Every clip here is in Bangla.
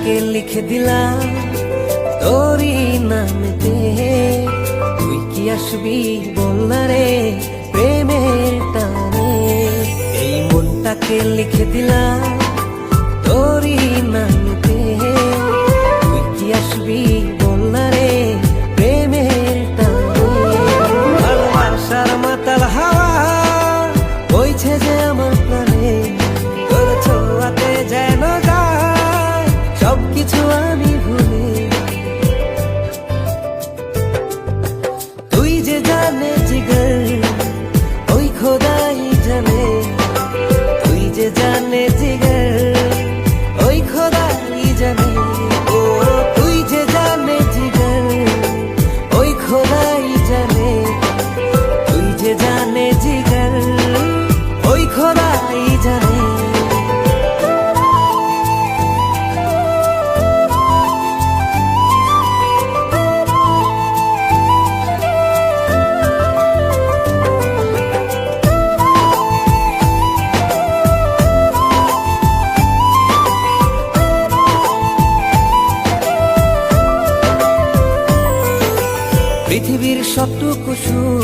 মনটাকে লিখে দিলাম তোরই নামেতে। তুই কি আসবি বলনা রে প্রেমের টানে। এই মনটাকে লিখে দিলাম তোরই নামেতে। তুই কি আসবি বলনা রে প্রেমের টানে। ভালোবাসার মাতাল হাওয়া বইছে যে আমার প্রাণে। তোর ছোঁয়াতে যেন যায় সবকিছু আমি ভুলে। তুই যে জানে জিগর ওই খোদাই জানে। তুই যে জানে জিগর ওই খোদাই জানে। ও তুই যে জানে জিগর ওই খোদাই জানে। তুই যে জানে জিগর ওই খোদাই জানে। পৃথিবীর সবটুকু সুখ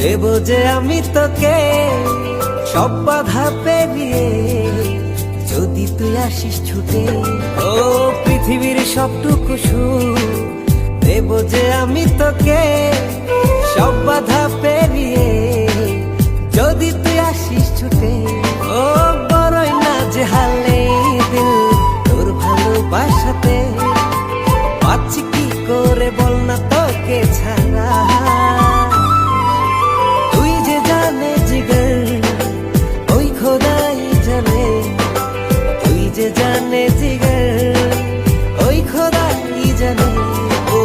দেব যে আমি তোকে। সব বাধা পেরিয়ে যদি তুই আসিস ছুটে। ও পৃথিবীর সবটুকু সুখ দেব যে আমি তোকে। সব বাধা পেরিয়ে যদি তুই আসিস ছুটে। ও বড়ই না যে হালে দিল তোর ভালোবাসাতে। পাচ্ছি কি করে বল না তোকে ছাড়া। তুই যে জানে জিগর ওই খোদাই জানে। তুই যে জানে জিগর ওই খোদাই জানে। ও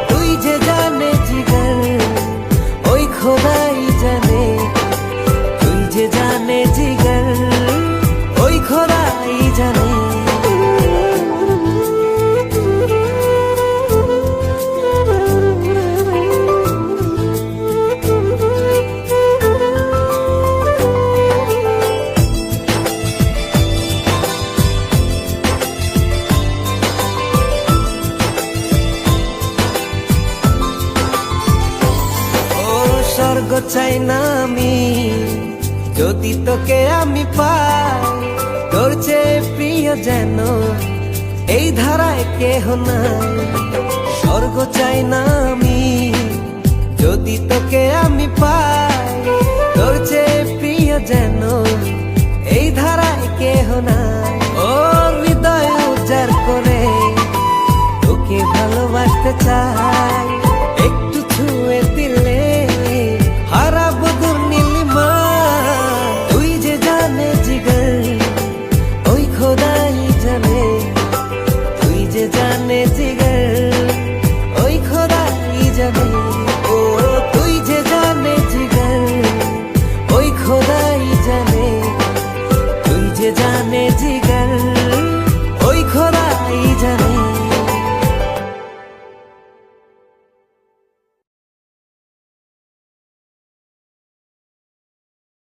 তুই যে জানে জিগর ওই খোদাই জানে। তুই যে জানে জিগর ওই খোদাই জানে। স্বর্গ চাই না আমি যদি তোকে আমি পাই। তোর চেয়ে প্রিয় যেন এই ধারায় কেহ নাই। স্বর্গ চাই না আমি যদি তোকে আমি পাই। তোর চেয়ে প্রিয় যেন